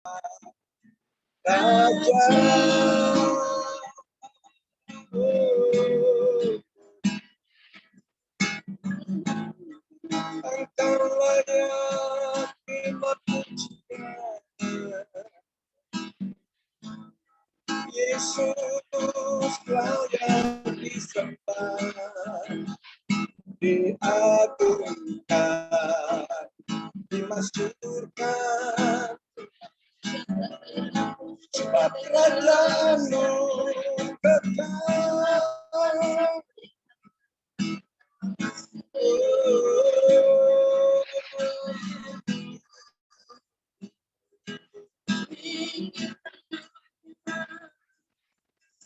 Raja. Engkau layak terima pujian, Yesus layak disembah, diagungkan, dimasyurkan, sebab Raja-Mu kekal.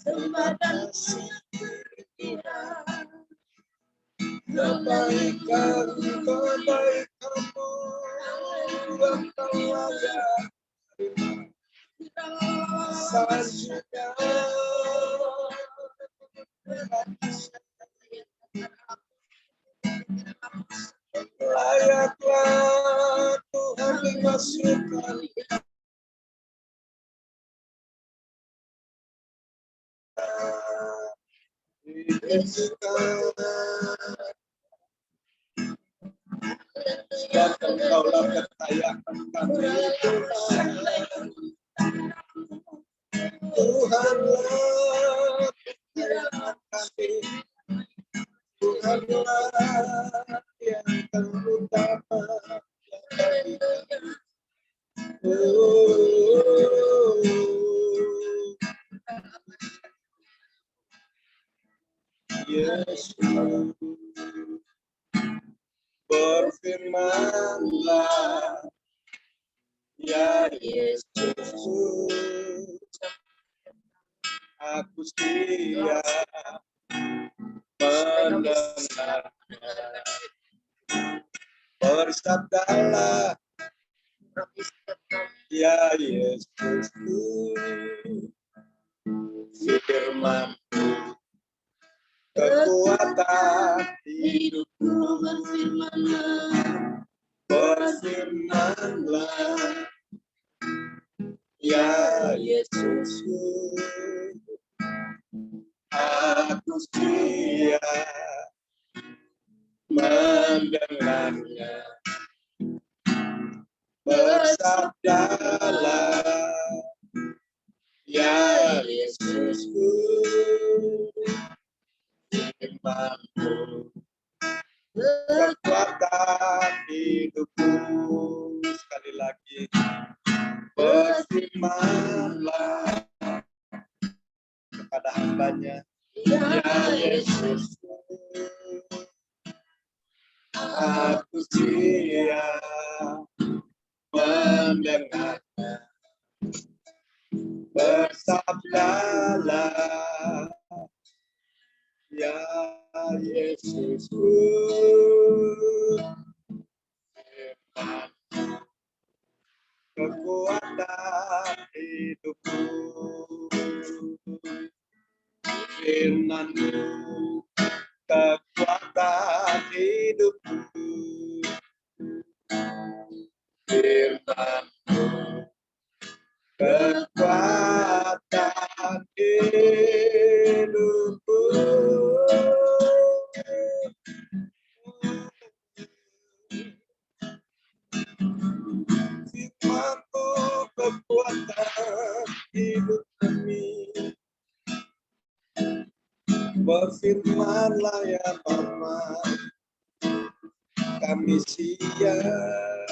Sembahkan kebaikan-kebaikan-Mu yang layak saja. Layaklah Tuhan dimasukkan sebab Engkaulah kekayaan kami, Tuhanlah kekayaan kami, Tuhanlah yang terutama. Yesus, berfirmanlah, ya Yesus, aku setia mendengar. Bersabdalah, ya Yesus, firman-Mu kekuatan hidupku. Berfirmanlah, ya Yesus, aku setia mendengarnya. Bersabdalah, ya Yesus, firman-Mu kekuatan hidupku. Sekali lagi, berfirmanlah kepada hamba-Nya, ya Yesus, aku setia mendengarnya. Bersabdalah, ya Yesus, firman-Mu kekuatan hidupku. Firman-Mu kekuatan hidupku. Firman-Mu kekuatan hidupku. Firman-Mu kekuatan hidup kami. Berfirmanlah ya Bapa, kami siap.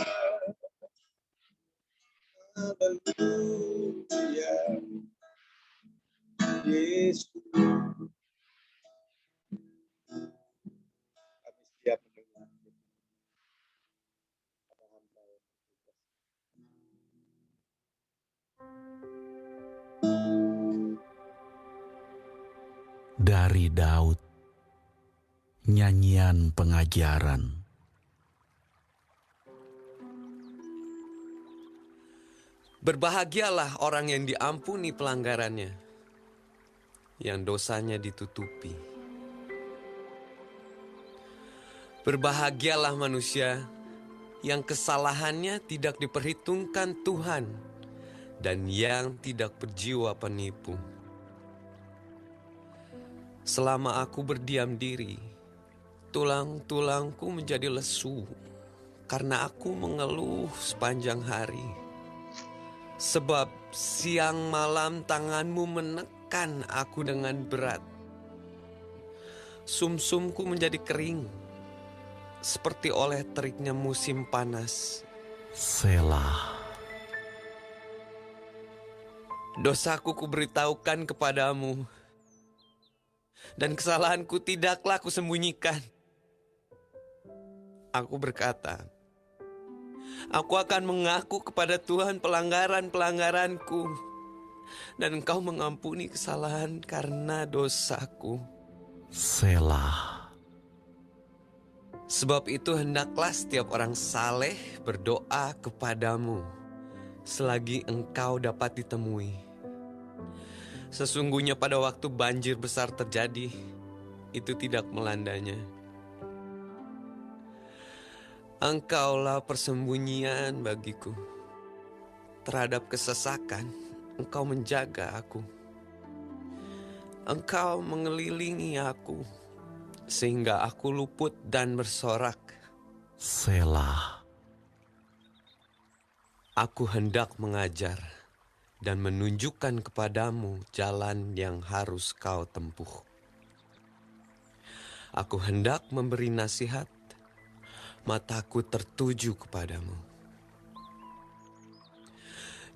Haleluya, Yesus. Kami siap mendengar. Dari Daud, nyanyian pengajaran. Berbahagialah orang yang diampuni pelanggarannya, yang dosanya ditutupi. Berbahagialah manusia yang kesalahannya tidak diperhitungkan Tuhan dan yang tidak berjiwa penipu. Selama aku berdiam diri, tulang-tulangku menjadi lesu karena aku mengeluh sepanjang hari. Sebab siang malam tanganmu menekan aku dengan berat. Sumsumku menjadi kering, seperti oleh teriknya musim panas. Selah. Dosaku kuberitahukan kepadamu, dan kesalahanku tidaklah kusembunyikan. Aku berkata, aku akan mengaku kepada Tuhan pelanggaran-pelanggaranku, dan Engkau mengampuni kesalahan karena dosaku. Selah. Sebab itu hendaklah setiap orang saleh berdoa kepadamu selagi engkau dapat ditemui. Sesungguhnya pada waktu banjir besar terjadi, itu tidak melandanya. Engkaulah persembunyian bagiku. Terhadap kesesakan, Engkau menjaga aku. Engkau mengelilingi aku, sehingga aku luput dan bersorak. Selah. Aku hendak mengajar dan menunjukkan kepadamu jalan yang harus kau tempuh. Aku hendak memberi nasihat, mataku tertuju kepadamu.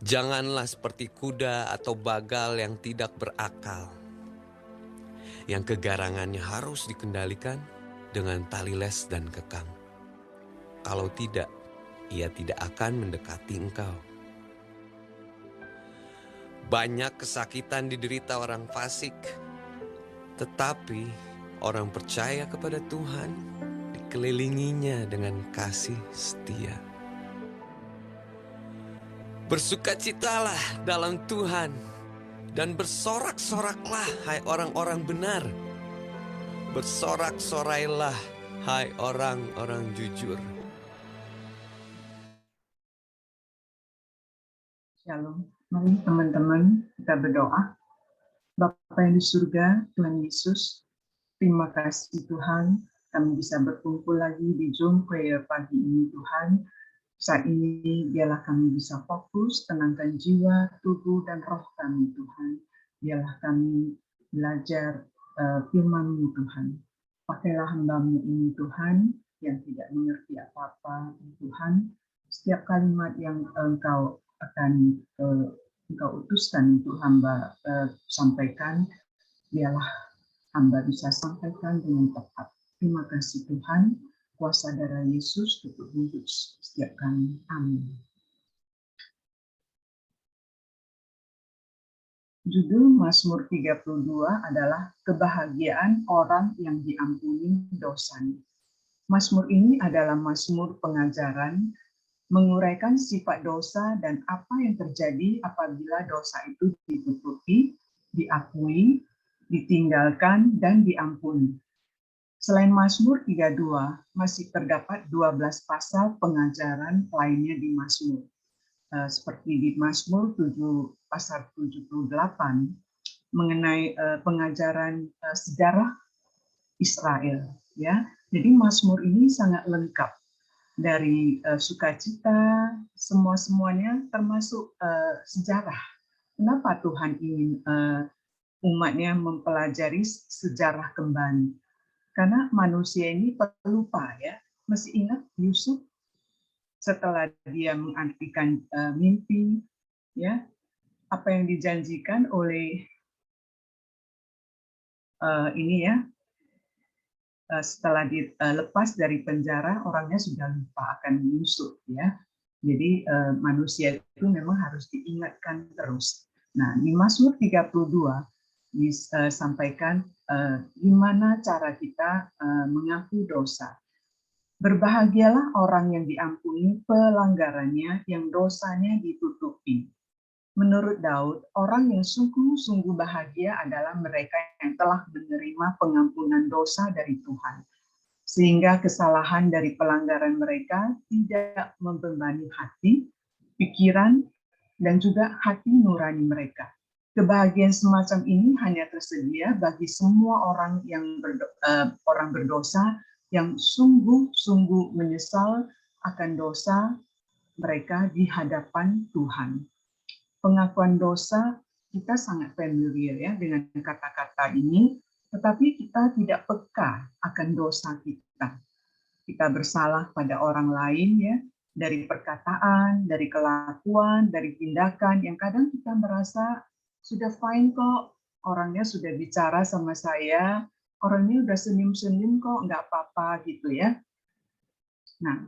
Janganlah seperti kuda atau bagal yang tidak berakal, yang kegarangannya harus dikendalikan dengan tali les dan kekang. Kalau tidak, ia tidak akan mendekati engkau. Banyak kesakitan diderita orang fasik, tetapi orang percaya kepada Tuhan dikelilinginya dengan kasih setia. Bersukacitalah dalam Tuhan dan bersorak-soraklah, hai orang-orang benar. Bersorak-sorailah, hai orang-orang jujur. Shalom. Mari teman-teman kita berdoa. Bapa yang di surga, Tuhan Yesus, terima kasih Tuhan, kami bisa berkumpul lagi di Zoom prayer pagi ini Tuhan. Saat ini biarlah kami bisa fokus, tenangkan jiwa, tubuh, dan roh kami Tuhan. Biarlah kami belajar firman-Mu Tuhan. Pakailah hamba-Mu ini Tuhan, yang tidak mengerti apa-apa Tuhan. Setiap kalimat yang Engkau akan Engkau utuskan untuk hamba sampaikan, biarlah hamba bisa sampaikan dengan tepat. Terima kasih Tuhan, kuasa darah Yesus tutup mulut setiap kami. Amin. Judul Mazmur 32 adalah kebahagiaan orang yang diampuni dosanya. Mazmur ini adalah mazmur pengajaran menguraikan sifat dosa dan apa yang terjadi apabila dosa itu ditutupi, diakui, ditinggalkan, dan diampuni. Selain Mazmur 32, masih terdapat 12 pasal pengajaran lainnya di Mazmur. Seperti di Mazmur 7 pasal 78 mengenai pengajaran sejarah Israel, ya. Jadi Mazmur ini sangat lengkap. Dari sukacita, semuanya termasuk sejarah. Kenapa Tuhan ingin umatnya mempelajari sejarah kembali? Karena manusia ini pelupa, ya. Masih ingat Yusuf setelah dia mengartikan mimpi, ya, apa yang dijanjikan oleh ini, ya. Setelah dilepas dari penjara, orangnya sudah lupa akan Yusuf, ya. Jadi manusia itu memang harus diingatkan terus. Nah, di Mazmur 32 disampaikan gimana cara kita mengaku dosa. Berbahagialah orang yang diampuni pelanggarannya, yang dosanya ditutupi. Menurut Daud, orang yang sungguh-sungguh bahagia adalah mereka yang telah menerima pengampunan dosa dari Tuhan, sehingga kesalahan dari pelanggaran mereka tidak membebani hati, pikiran, dan juga hati nurani mereka. Kebahagiaan semacam ini hanya tersedia bagi semua orang yang orang berdosa yang sungguh-sungguh menyesal akan dosa mereka di hadapan Tuhan. Pengakuan dosa kita sangat familiar ya dengan kata-kata ini, tetapi kita tidak peka akan dosa kita. Kita bersalah pada orang lain ya, dari perkataan, dari kelakuan, dari tindakan yang kadang kita merasa sudah fine kok, orangnya sudah bicara sama saya, orangnya udah senyum-senyum kok, nggak apa-apa gitu ya. Nah,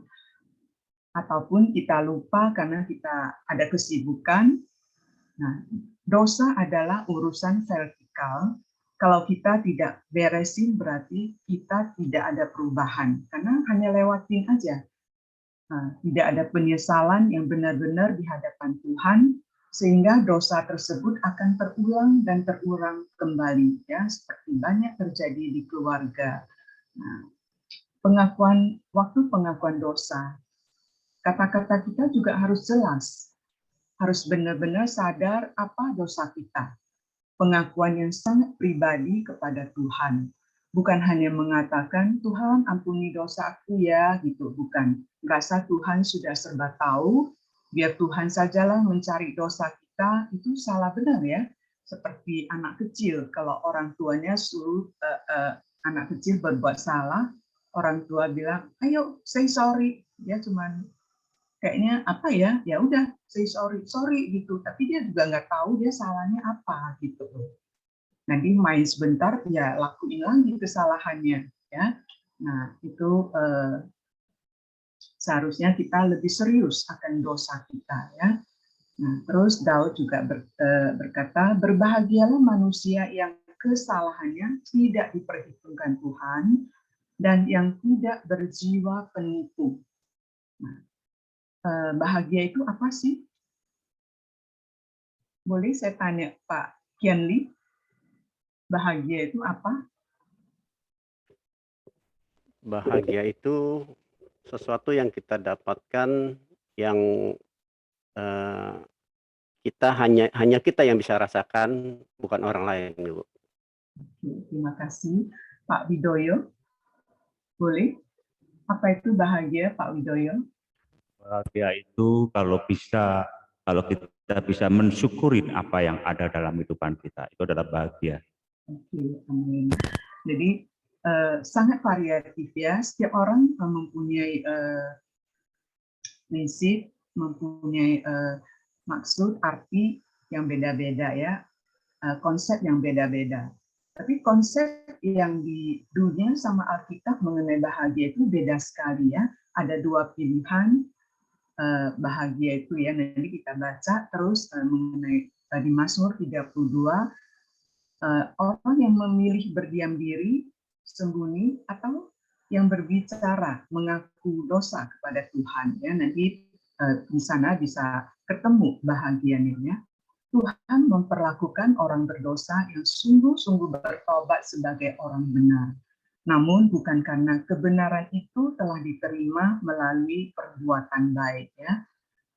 ataupun kita lupa karena kita ada kesibukan. Nah, dosa adalah urusan vertikal. Kalau kita tidak beresin berarti kita tidak ada perubahan, karena hanya lewatin aja. Nah, tidak ada penyesalan yang benar-benar di hadapan Tuhan, sehingga dosa tersebut akan terulang dan terulang kembali, ya, seperti banyak terjadi di keluarga. Nah, waktu pengakuan dosa, kata-kata kita juga harus jelas, harus benar-benar sadar apa dosa kita. Pengakuan yang sangat pribadi kepada Tuhan. Bukan hanya mengatakan, Tuhan ampuni dosa aku ya, gitu. Bukan. Merasa Tuhan sudah serba tahu, biar Tuhan sajalah mencari dosa kita, itu salah benar ya. Seperti anak kecil, kalau orang tuanya suruh anak kecil berbuat salah, orang tua bilang, ayo say sorry. Dia cuman kayaknya apa ya, ya udah say sorry gitu, tapi dia juga nggak tahu dia salahnya apa gitu. Nanti main sebentar ya lakuin lagi kesalahannya ya. Nah itu seharusnya kita lebih serius akan dosa kita ya. Nah terus Daud juga berkata, berbahagialah manusia yang kesalahannya tidak diperhitungkan Tuhan dan yang tidak berjiwa penipu. Nah, bahagia itu apa sih? Boleh saya tanya Pak Kianli, bahagia itu apa? Bahagia itu sesuatu yang kita dapatkan yang kita hanya kita yang bisa rasakan, bukan orang lain, Ibu. Terima kasih, Pak Widoyo. Boleh? Apa itu bahagia, Pak Widoyo? Bahagia itu kalau kita bisa mensyukurin apa yang ada dalam kehidupan kita, itu adalah bahagia. Oke, amin. Jadi sangat variatif ya. Setiap orang mempunyai prinsip, mempunyai maksud, arti yang beda-beda ya, konsep yang beda-beda. Tapi konsep yang di dunia sama Alkitab mengenai bahagia itu beda sekali ya. Ada dua pilihan bahagia itu ya, nanti kita baca terus mengenai di Mazmur 32, orang yang memilih berdiam diri, sembunyi, atau yang berbicara, mengaku dosa kepada Tuhan ya. Nanti di sana bisa ketemu bahagianya ya. Tuhan memperlakukan orang berdosa yang sungguh-sungguh bertobat sebagai orang benar. Namun bukan karena kebenaran itu telah diterima melalui perbuatan baik ya,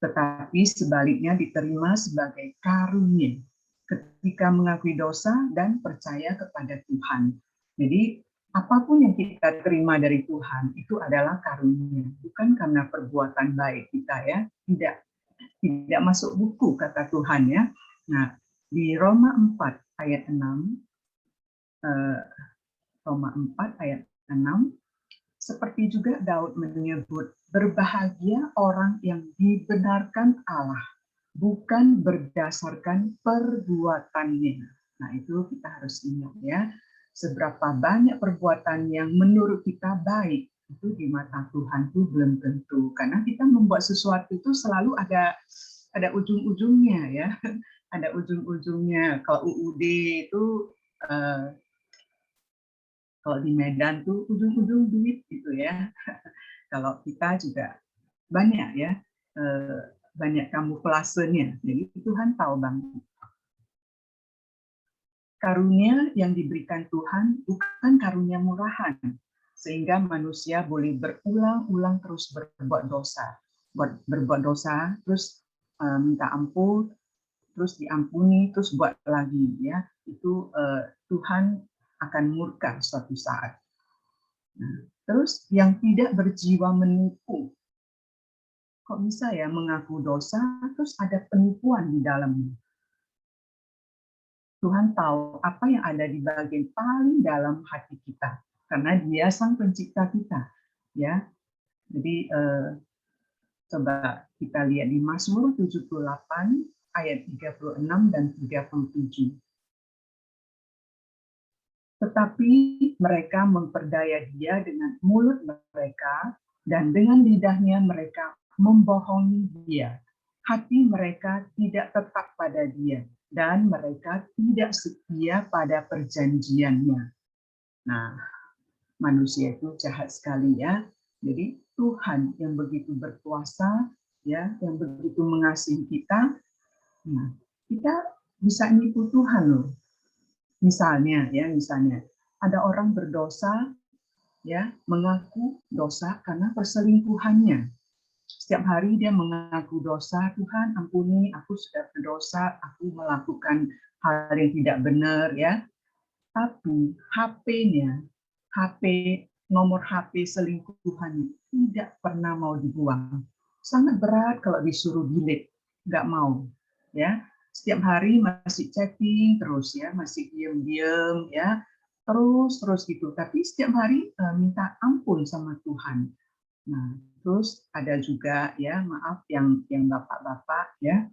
tetapi sebaliknya diterima sebagai karunia ketika mengakui dosa dan percaya kepada Tuhan. Jadi apapun yang kita terima dari Tuhan itu adalah karunia, bukan karena perbuatan baik kita ya, tidak masuk buku kata Tuhan ya. Nah, di Roma 4 ayat 6, Roma 4 ayat 6, seperti juga Daud menyebut, berbahagia orang yang dibenarkan Allah, bukan berdasarkan perbuatannya. Nah, itu kita harus ingat ya, seberapa banyak perbuatan yang menurut kita baik, itu di mata Tuhan itu belum tentu, karena kita membuat sesuatu itu selalu ada ujung-ujungnya ya, ada ujung-ujungnya. Kalau UUD itu kalau di Medan tuh ujung-ujung duit gitu ya. Kalau kita juga banyak ya, banyak kamuflasenya. Jadi Tuhan tahu banget. Karunia yang diberikan Tuhan bukan karunia murahan, sehingga manusia boleh berulang-ulang terus berbuat dosa, terus minta ampun, terus diampuni, terus buat lagi, ya. Itu Tuhan akan murka suatu saat. Nah, terus yang tidak berjiwa menipu. Kok bisa ya mengaku dosa, terus ada penipuan di dalamnya? Tuhan tahu apa yang ada di bagian paling dalam hati kita, karena Dia Sang Pencipta kita, ya. Jadi coba kita lihat di Mazmur 78 ayat 36 dan 37. Tetapi mereka memperdaya Dia dengan mulut mereka, dan dengan lidahnya mereka membohongi Dia. Hati mereka tidak tetap pada Dia, dan mereka tidak setia pada perjanjiannya. Nah, manusia itu jahat sekali, ya. Jadi Tuhan yang begitu berkuasa, ya, yang begitu mengasihi kita, nah, kita bisa nipu Tuhan loh. Misalnya ada orang berdosa, ya, mengaku dosa karena perselingkuhannya. Setiap hari dia mengaku dosa, Tuhan ampuni, aku sudah berdosa, aku melakukan hal yang tidak benar, ya. Tapi nomor HP selingkuhannya tidak pernah mau dibuang. Sangat berat kalau disuruh delete, nggak mau, ya. Setiap hari masih chatting terus, ya, masih diam-diam, ya, terus gitu. Tapi setiap hari minta ampun sama Tuhan. Nah, terus ada juga, ya, maaf yang bapak-bapak, ya.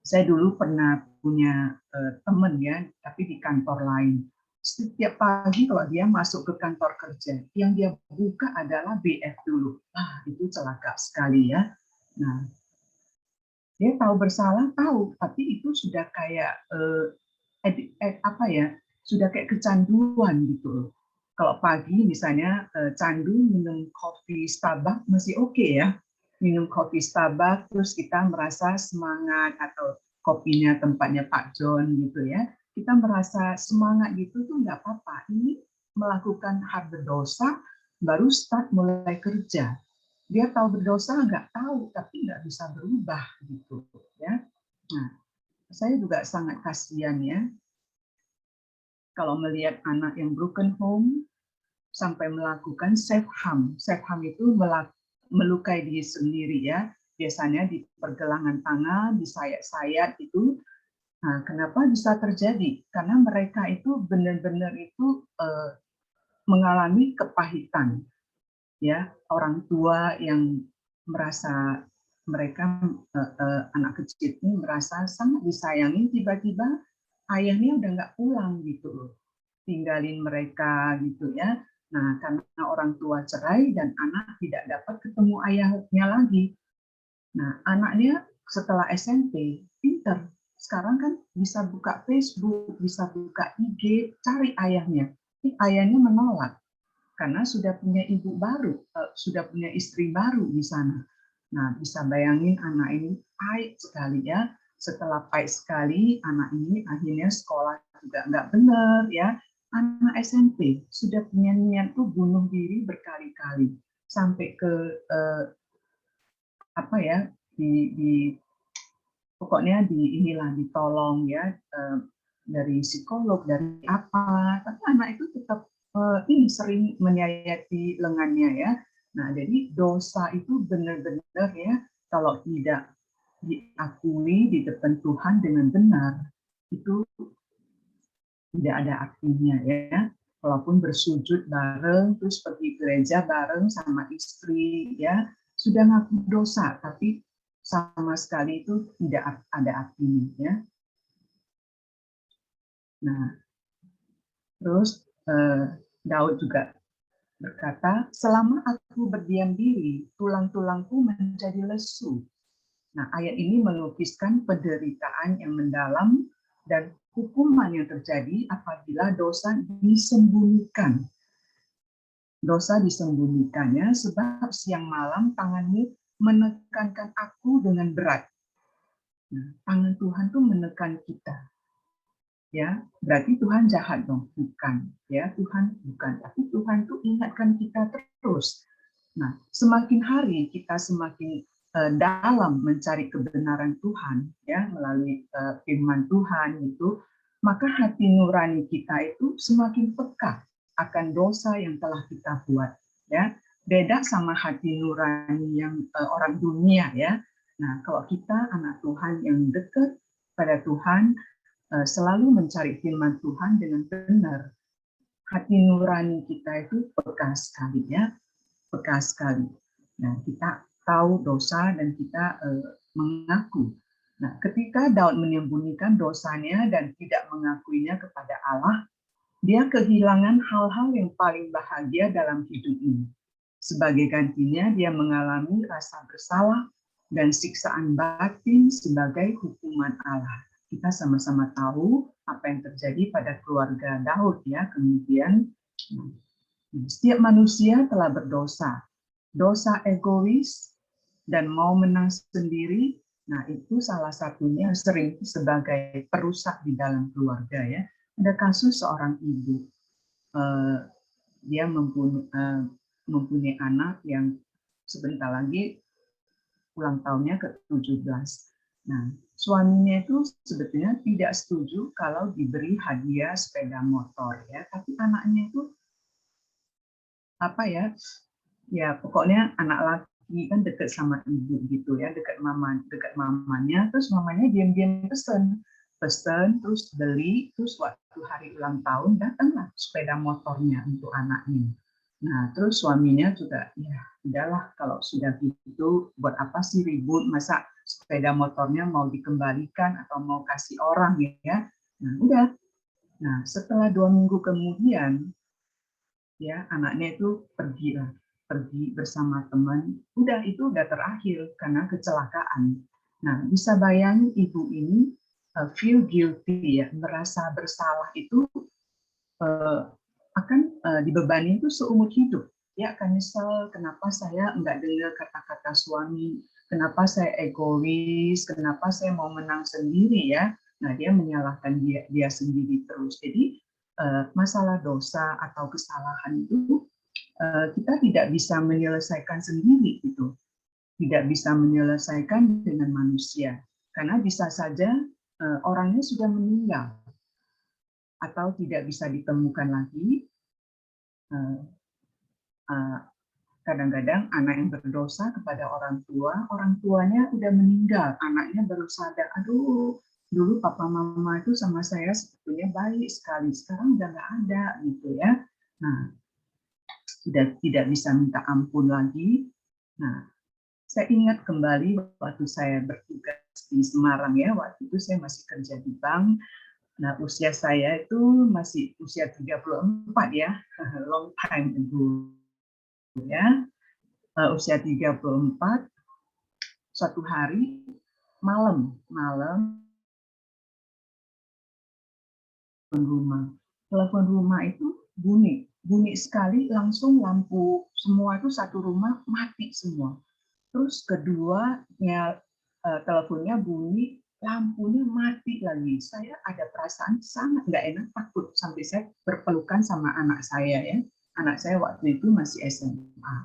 Saya dulu pernah punya teman, ya, tapi di kantor lain. Setiap pagi kalau dia masuk ke kantor kerja, yang dia buka adalah BF dulu. Itu celaka sekali, ya. Nah, dia tahu bersalah, tahu, tapi itu sudah kayak sudah kayak kecanduan gitu. Kalau pagi misalnya candu minum kopi Starbucks masih oke, ya. Minum kopi Starbucks terus kita merasa semangat, atau kopinya tempatnya Pak John gitu, ya. Kita merasa semangat gitu tuh nggak apa-apa. Ini melakukan hal berdosa baru start mulai kerja. Dia tahu berdosa nggak tahu, tapi nggak bisa berubah gitu, ya. Nah, saya juga sangat kasihan, ya, kalau melihat anak yang broken home sampai melakukan self harm. Self harm itu melukai diri sendiri, ya. Biasanya di pergelangan tangan, di sayat-sayat itu. Nah, kenapa bisa terjadi? Karena mereka itu benar-benar itu mengalami kepahitan, ya. Orang tua yang merasa mereka anak kecil ini merasa sangat disayangi, tiba-tiba ayahnya udah nggak pulang gitu, tinggalin mereka gitu, ya. Nah, karena orang tua cerai dan anak tidak dapat ketemu ayahnya lagi. Nah, anaknya setelah SMP pinter. Sekarang kan bisa buka Facebook, bisa buka IG, cari ayahnya. Ayahnya menolak karena sudah punya ibu baru, sudah punya istri baru di sana. Nah, bisa bayangin anak ini pahit sekali, ya. Setelah pahit sekali, anak ini akhirnya sekolah juga nggak benar, ya. Anak SMP sudah punya niat tuh bunuh diri berkali-kali sampai ke pokoknya ditolong, ya, dari psikolog, dari apa, tapi anak itu tetap ini sering menyayati lengannya, ya. Nah, jadi dosa itu benar-benar, ya, kalau tidak diakui di depan Tuhan dengan benar, itu tidak ada artinya, ya. Walaupun bersujud bareng, terus pergi gereja bareng sama istri, ya, sudah ngaku dosa, tapi sama sekali itu tidak ada artinya, ya. Nah, terus Daud juga berkata, selama aku berdiam diri, tulang-tulangku menjadi lesu. Nah, ayat ini melukiskan penderitaan yang mendalam dan hukuman yang terjadi apabila dosa disembunyikan. Dosa disembunyikannya sebab siang malam tanganmu menekankan aku dengan berat. Nah, tangan Tuhan tuh menekan kita, ya. Berarti Tuhan jahat dong? Bukan, ya. Tuhan bukan, tapi Tuhan tuh ingatkan kita terus. Nah, semakin hari kita semakin dalam mencari kebenaran Tuhan, ya, melalui firman Tuhan itu, maka hati nurani kita itu semakin peka akan dosa yang telah kita buat, ya. Beda sama hati nurani yang orang dunia, ya. Nah, kalau kita anak Tuhan yang dekat pada Tuhan, selalu mencari firman Tuhan dengan benar, hati nurani kita itu peka sekali, ya, peka sekali. Nah, kita tahu dosa dan kita mengaku. Nah, ketika Daud menyembunyikan dosanya dan tidak mengakuinya kepada Allah, dia kehilangan hal-hal yang paling bahagia dalam hidup ini. Sebagai gantinya, dia mengalami rasa bersalah dan siksaan batin sebagai hukuman Allah. Kita sama-sama tahu apa yang terjadi pada keluarga Daud, ya. Kemudian setiap manusia telah berdosa, dosa egois dan mau menang sendiri. Nah, itu salah satunya sering sebagai perusak di dalam keluarga, ya. Ada kasus seorang ibu, dia mempunyai anak yang sebentar lagi ulang tahunnya ke-17. Nah, suaminya itu sebetulnya tidak setuju kalau diberi hadiah sepeda motor, ya, tapi anaknya itu apa ya? Ya, pokoknya anak laki kan dekat sama ibu gitu, ya, dekat mamanya, terus mamanya diam-diam pesen, terus beli, terus waktu hari ulang tahun datanglah sepeda motornya untuk anaknya. Nah, terus suaminya juga, ya udahlah kalau sudah gitu, buat apa sih ribut, masa sepeda motornya mau dikembalikan atau mau kasih orang, ya. Nah, udah. Nah, setelah 2 minggu kemudian, ya, anaknya itu pergi bersama teman, itu udah terakhir karena kecelakaan. Nah, bisa bayangin ibu ini feel guilty, ya, merasa bersalah itu akan dibebani itu seumur hidup. Ya, akan nyesel kenapa saya enggak dengar kata-kata suami, kenapa saya egois, kenapa saya mau menang sendiri, ya. Nah, dia menyalahkan dia sendiri terus. Jadi masalah dosa atau kesalahan itu kita tidak bisa menyelesaikan sendiri, gitu. Tidak bisa menyelesaikan dengan manusia, karena bisa saja orangnya sudah meninggal atau tidak bisa ditemukan lagi. Kadang-kadang anak yang berdosa kepada orang tuanya udah meninggal, anaknya baru sadar, aduh, dulu papa mama itu sama saya sebetulnya baik sekali, sekarang udah nggak ada, gitu, ya. Nah, sudah tidak bisa minta ampun lagi. Nah, saya ingat kembali waktu saya bertugas di Semarang, ya, waktu itu saya masih kerja di bank. Nah, usia saya itu masih usia 34, ya, long time ago, ya. Usia 34, suatu hari malam telepon rumah itu bunyi sekali, langsung lampu semua itu satu rumah mati semua. Terus keduanya teleponnya bunyi, lampunya mati lagi. Saya ada perasaan sangat nggak enak, takut, sampai saya berpelukan sama anak saya, ya. Anak saya waktu itu masih SMA.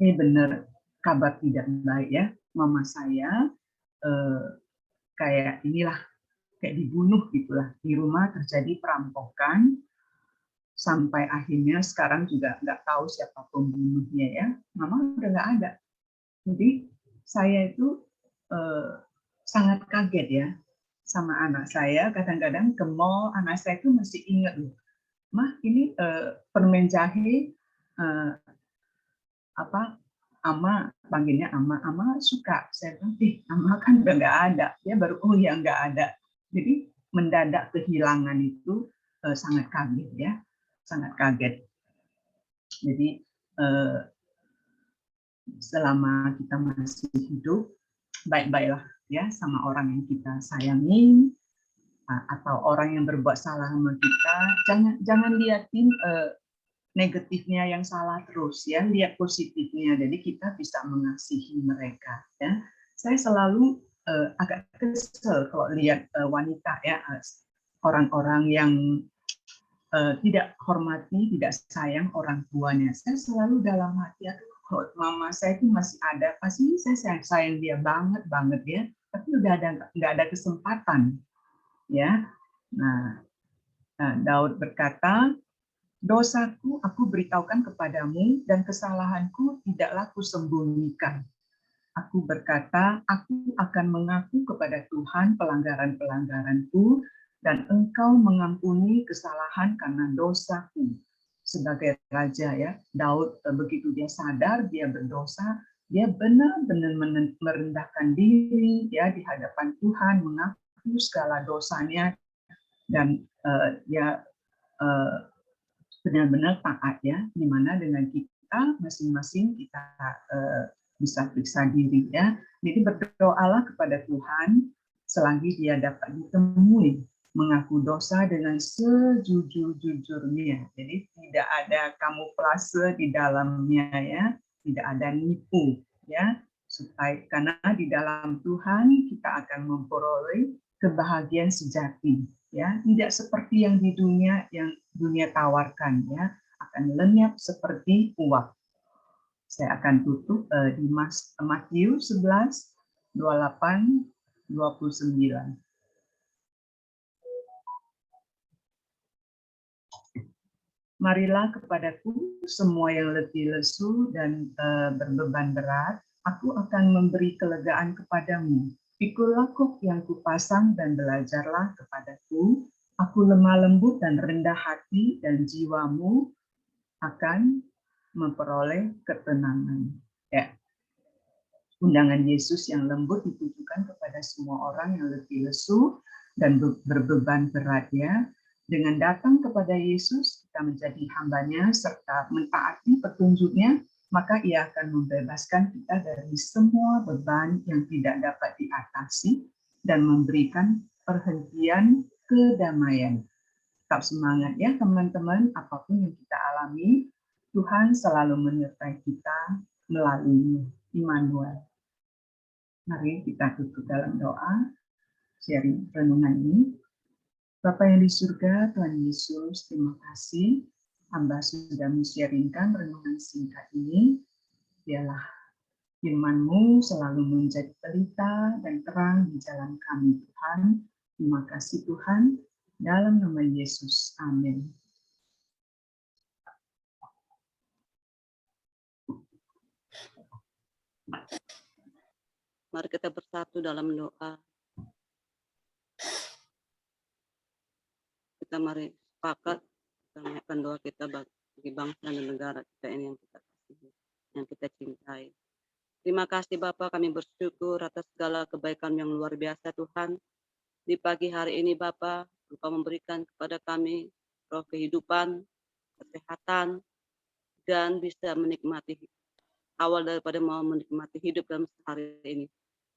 Ini benar kabar tidak baik, ya. Mama saya kayak inilah, kayak dibunuh gitulah. Di rumah terjadi perampokan, sampai akhirnya sekarang juga nggak tahu siapa pembunuhnya, ya. Mama udah nggak ada. Jadi saya itu sangat kaget, ya, sama anak saya. Kadang-kadang ke mall, anak saya itu masih ingat, loh, Mah, ini permen jahe Ama, panggilnya Ama suka. Saya bilang, Ama kan udah nggak ada. Dia baru, oh ya nggak ada. Jadi mendadak kehilangan itu sangat kaget, ya, sangat kaget. Jadi selama kita masih hidup, baik-baiklah, ya, sama orang yang kita sayangi, atau orang yang berbuat salah sama kita. Jangan liatin negatifnya yang salah terus, ya, lihat positifnya. Jadi kita bisa mengasihi mereka, ya. Saya selalu agak kesel kalau lihat wanita, ya, orang-orang yang tidak hormati, tidak sayang orang tuanya. Saya selalu dalam hati, aduh, mama saya itu masih ada, pasti saya sayang dia banget ya. Tapi udah nggak ada kesempatan, ya. Nah, Daud berkata, dosaku aku beritahukan kepadamu dan kesalahanku tidaklah kusembunyikan. Aku berkata, aku akan mengaku kepada Tuhan pelanggaran-pelanggaranku dan Engkau mengampuni kesalahan karena dosaku. Sebagai raja ya, Daud begitu dia sadar dia berdosa, dia benar-benar merendahkan diri ya di hadapan Tuhan, mengaku segala dosanya dan dia benar-benar taat ya, dimana dengan kita masing-masing kita bisa periksa diri ya. Jadi berdoalah kepada Tuhan selagi dia dapat ditemui mengaku dosa dengan sejujur-jujurnya. Jadi tidak ada kamuflase di dalamnya ya, tidak ada nipu ya. Supaya karena di dalam Tuhan kita akan memperoleh kebahagiaan sejati ya, tidak seperti yang di dunia tawarkan ya, akan lenyap seperti uap. Saya akan tutup di Matius 11, 28, 29. Marilah kepadaku semua yang letih lesu dan berbeban berat, aku akan memberi kelegaan kepadamu. Pikulah kuk yang kupasang dan belajarlah kepadaku. Aku lemah lembut dan rendah hati dan jiwamu akan memperoleh ketenangan. Ya. Undangan Yesus yang lembut ditujukan kepada semua orang yang letih lesu dan berbeban berat ya. Dengan datang kepada Yesus, kita menjadi hambanya serta mentaati petunjuknya, maka ia akan membebaskan kita dari semua beban yang tidak dapat diatasi dan memberikan perhentian kedamaian. Tetap semangat ya teman-teman, apapun yang kita alami, Tuhan selalu menyertai kita melalui Immanuel. Mari kita tutup dalam doa, sharing renungan ini. Bapa yang di surga, Tuhan Yesus, terima kasih. Hamba sudah men-sharingkan renungan singkat ini. Biarlah firman-Mu selalu menjadi pelita dan terang di jalan kami, Tuhan. Terima kasih Tuhan. Dalam nama Yesus. Amin. Mari kita bersatu dalam doa. Kita mari sepakat menaikkan doa kita bagi bangsa dan negara kita ini yang kita kasihi, yang kita cintai. Terima kasih Bapa, kami bersyukur atas segala kebaikan yang luar biasa Tuhan. Di pagi hari ini Bapa, Engkau memberikan kepada kami roh kehidupan, kesehatan, dan bisa menikmati awal daripada mau menikmati hidup dalam sehari ini.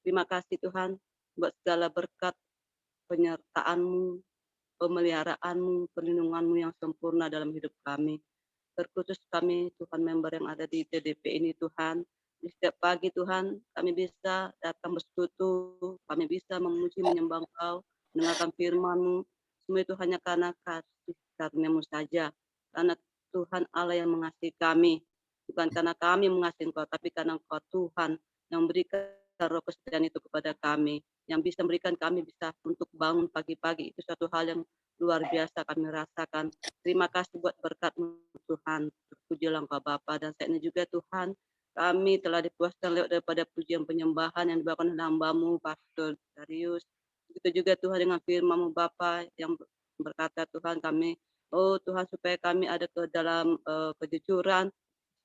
Terima kasih Tuhan buat segala berkat penyertaan-Mu, pemeliharaanmu, perlindunganmu yang sempurna dalam hidup kami. Terkhusus kami, Tuhan, member yang ada di TDP ini, Tuhan. Di setiap pagi, Tuhan, kami bisa datang bersekutu, kami bisa memuji, menyembah Engkau, mendengarkan firman-Mu. Semua itu hanya karena kasih karunia-Mu saja. Karena Tuhan Allah yang mengasihi kami. Bukan karena kami mengasihi Engkau, tapi karena Engkau Tuhan yang memberikan roh kesetiaan itu kepada kami. Yang bisa memberikan kami bisa untuk bangun pagi-pagi, itu suatu hal yang luar biasa kami rasakan. Terima kasih buat berkat-Mu Tuhan. Terpujilah Engkau Bapa, dan saat ini juga Tuhan, kami telah dipuaskan lewat daripada pujian penyembahan yang dibawakan oleh hamba-Mu Pastor Darius. Begitu juga Tuhan dengan firman-Mu Bapa yang berkata Tuhan kami, oh Tuhan, supaya kami ada ke dalam kejujuran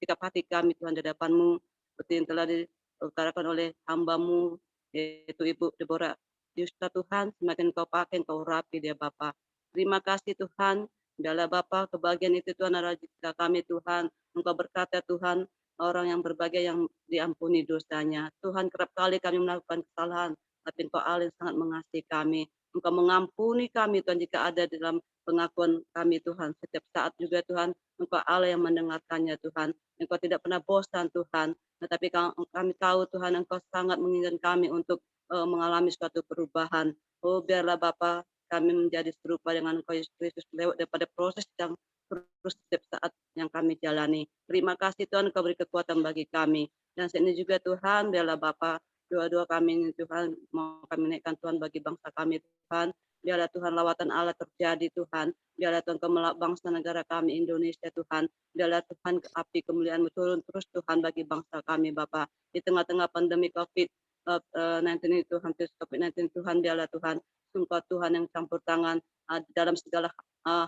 sikap hati kami Tuhan di hadapan-Mu, seperti yang telah diutarakan oleh hamba-Mu yaitu Ibu Deborah Yusta. Tuhan, semakin Kau pakai, Kau rapi dia Bapa. Terima kasih Tuhan. Biarlah Bapa, kebahagiaan itu Tuhan adalah jika kami Tuhan. Engkau berkata Tuhan, orang yang berbahagia yang diampuni dosanya. Tuhan, kerap kali kami melakukan kesalahan, tapi Engkau Allah yang sangat mengasihi kami. Engkau mengampuni kami Tuhan jika ada dalam pengakuan kami Tuhan. Setiap saat juga Tuhan, Engkau Allah yang mendengarkannya Tuhan. Engkau tidak pernah bosan Tuhan. Tetapi kami tahu Tuhan, Engkau sangat menginginkan kami untuk mengalami suatu perubahan. Oh biarlah Bapa, kami menjadi serupa dengan Engkau Yesus Kristus lewat daripada proses yang terus setiap saat yang kami jalani. Terima kasih Tuhan, Kau beri kekuatan bagi kami. Dan saat ini juga Tuhan, biarlah Bapa, doa-doa kami ini Tuhan, mau kami naikkan Tuhan bagi bangsa kami Tuhan. Biarlah Tuhan lawatan Allah terjadi Tuhan. Biarlah Tuhan kemelak bangsa negara kami Indonesia Tuhan. Biarlah Tuhan api kemuliaan turun terus Tuhan bagi bangsa kami Bapa. Di tengah-tengah pandemi COVID-19 ini Tuhan, COVID-19 Tuhan, biarlah Tuhan sumpah Tuhan yang campur tangan dalam segala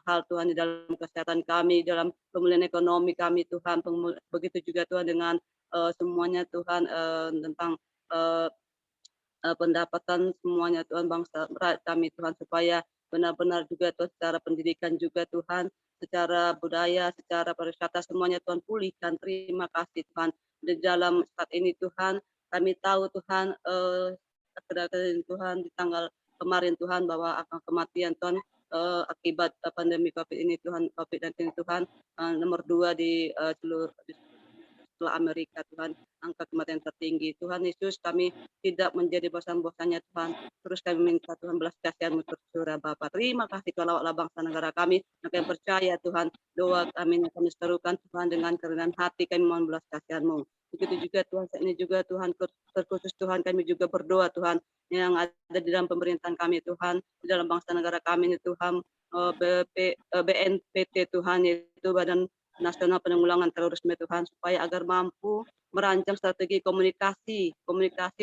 hal Tuhan, di dalam kesehatan kami, dalam pemulihan ekonomi kami Tuhan, begitu juga Tuhan dengan semuanya Tuhan tentang pendapatan semuanya Tuhan bangsa kami Tuhan, supaya benar-benar juga Tuhan secara pendidikan juga Tuhan, secara budaya, secara pariwisata semuanya Tuhan pulihkan. Terima kasih Tuhan. Di dalam saat ini Tuhan, kami tahu Tuhan Tuhan di tanggal kemarin Tuhan bahwa akan kematian Tuhan akibat pandemi COVID ini Tuhan, COVID-19 Tuhan, nomor 2 di seluruh setelah Amerika Tuhan, angka kematian tertinggi. Tuhan Yesus, kami tidak menjadi bosan-bosannya Tuhan. Terus kami minta Tuhan belas kasihan-Mu tercurah Bapa. Terima kasih Tuhan, lawatlah bangsa negara kami. Kami percaya Tuhan, doa kami yang kami serukan Tuhan dengan kerendahan hati kami mohon belas kasihan-Mu. Begitu juga Tuhan, saat ini juga Tuhan, terkhusus Tuhan kami juga berdoa Tuhan, yang ada di dalam pemerintahan kami Tuhan, di dalam bangsa negara kami ini Tuhan, BNPT Tuhan, yaitu Badan Nasional Penanggulangan Terorisme Tuhan, supaya agar mampu merancang strategi komunikasi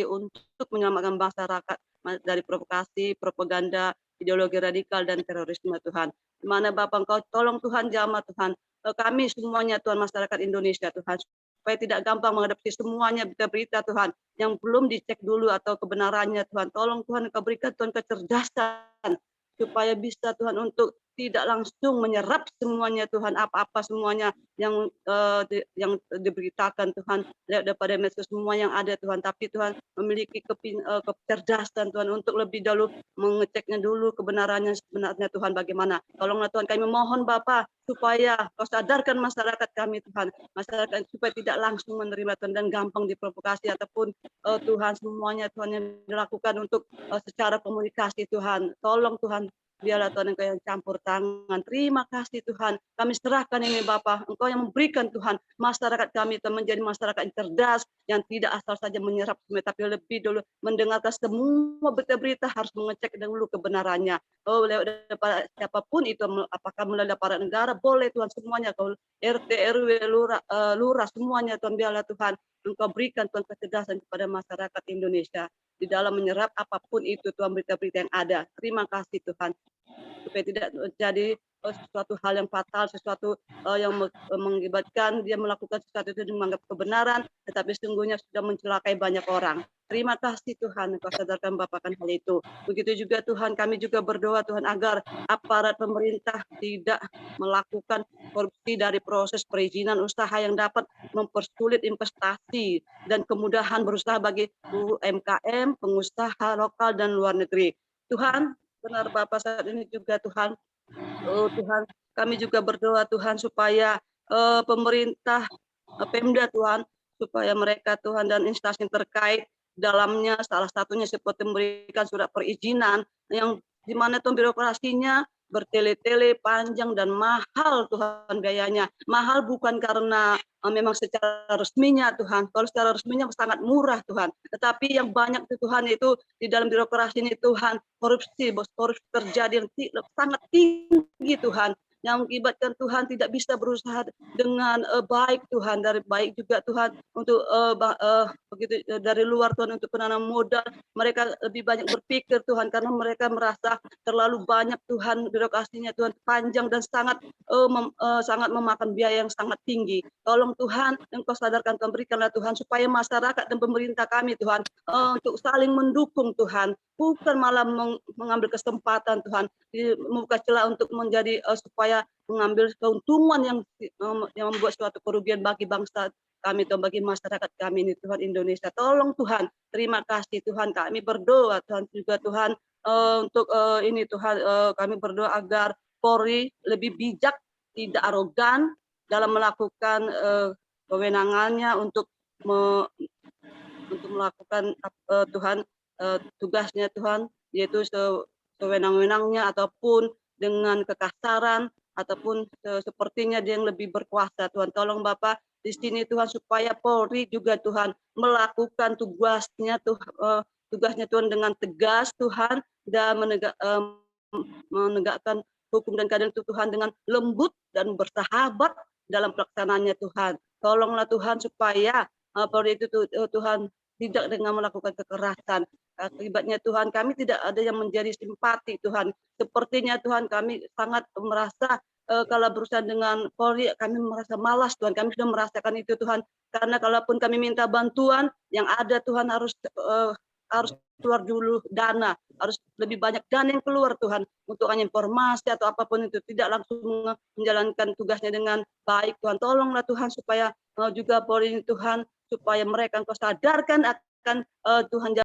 untuk menyelamatkan masyarakat dari provokasi, propaganda, ideologi radikal dan terorisme Tuhan. Di mana Bapak Engkau tolong Tuhan jamah Tuhan, kami semuanya Tuhan, masyarakat Indonesia Tuhan, supaya tidak gampang menghadapi semuanya berita-berita Tuhan yang belum dicek dulu atau kebenarannya Tuhan. Tolong Tuhan Engkau berikan Tuhan kecerdasan supaya bisa Tuhan untuk tidak langsung menyerap semuanya Tuhan, apa-apa semuanya yang diberitakan Tuhan daripada medsos semua yang ada Tuhan, tapi Tuhan memiliki kecerdasan Tuhan untuk lebih dahulu mengeceknya dulu kebenarannya sebenarnya Tuhan bagaimana. Tolonglah Tuhan, kami mohon Bapa supaya Kau sadarkan masyarakat kami Tuhan, masyarakat supaya tidak langsung menerima Tuhan dan gampang diprovokasi ataupun Tuhan semuanya Tuhan yang dilakukan untuk secara komunikasi Tuhan. Tolong Tuhan, biarlah Tuhan Engkau yang campur tangan. Terima kasih Tuhan. Kami serahkan ini Bapa. Engkau yang memberikan Tuhan masyarakat kami Tuhan menjadi masyarakat yang cerdas, yang tidak asal saja menyerap semua, tapi lebih dulu mendengarkan semua berita-berita, harus mengecek dulu kebenarannya. Oh, lewat siapapun itu, apakah melalui aparat negara, boleh Tuhan semuanya. Kau RT, RW, lurah semuanya Tuhan, biarlah Tuhan Engkau berikan Tuhan kecerdasan kepada masyarakat Indonesia di dalam menyerap apapun itu Tuhan, berita-berita yang ada. Terima kasih Tuhan, supaya tidak terjadi sesuatu hal yang fatal, sesuatu yang mengakibatkan dia melakukan sesuatu itu menganggap kebenaran, tetapi sesungguhnya sudah mencelakai banyak orang. Terima kasih Tuhan, Engkau sadarkan Bapa kan hal itu. Begitu juga Tuhan, kami juga berdoa Tuhan agar aparat pemerintah tidak melakukan korupsi dari proses perizinan usaha yang dapat mempersulit investasi dan kemudahan berusaha bagi UMKM, pengusaha lokal dan luar negeri. Tuhan, benar Bapak, saat ini juga Tuhan, Tuhan, kami juga berdoa Tuhan supaya pemerintah, Pemda Tuhan, supaya mereka Tuhan dan instansi terkait dalamnya, salah satunya seperti memberikan surat perizinan yang di mana Tuhan birokrasinya bertele-tele, panjang dan mahal Tuhan biayanya. Mahal bukan karena memang secara resminya Tuhan, kalau secara resminya sangat murah Tuhan, tetapi yang banyak Tuhan itu di dalam birokrasi ini Tuhan, korupsi terjadi yang sangat tinggi Tuhan, yang mengakibatkan Tuhan tidak bisa berusaha dengan baik Tuhan, dari baik juga Tuhan untuk begitu dari luar Tuhan untuk penanam modal, mereka lebih banyak berpikir Tuhan karena mereka merasa terlalu banyak Tuhan, birokrasinya Tuhan panjang dan sangat memakan biaya yang sangat tinggi. Tolong Tuhan, Engkau sadarkan Tuhan, berikanlah Tuhan supaya masyarakat dan pemerintah kami Tuhan untuk saling mendukung Tuhan, bukan malah mengambil kesempatan Tuhan, membuka celah untuk menjadi supaya mengambil keuntungan yang membuat suatu kerugian bagi bangsa kami Tuhan, bagi masyarakat kami ini Tuhan Indonesia. Tolong Tuhan, terima kasih Tuhan, kami berdoa Tuhan juga Tuhan untuk ini Tuhan, kami berdoa agar Polri lebih bijak, tidak arogan dalam melakukan kewenangannya untuk melakukan Tuhan tugasnya Tuhan, yaitu sewenang-wenangnya ataupun dengan kekasaran ataupun sepertinya dia yang lebih berkuasa Tuhan. Tolong Bapak di sini Tuhan supaya Polri juga Tuhan melakukan tugasnya Tuhan dengan tegas Tuhan, dan menegakkan hukum dan keadilan itu Tuhan dengan lembut dan bersahabat dalam pelaksanaannya Tuhan. Tolonglah Tuhan supaya Polri itu Tuhan tidak dengan melakukan kekerasan. Akibatnya Tuhan kami tidak ada yang menjadi simpati Tuhan. Sepertinya Tuhan kami sangat merasa kalau berurusan dengan Polri kami merasa malas Tuhan. Kami sudah merasakan itu Tuhan. Karena kalaupun kami minta bantuan yang ada Tuhan harus keluar dulu dana, harus lebih banyak dana yang keluar Tuhan untuk hanya informasi atau apapun itu, tidak langsung menjalankan tugasnya dengan baik Tuhan. Tolonglah Tuhan supaya juga Polri Tuhan, supaya mereka Engkau sadarkan akan Tuhan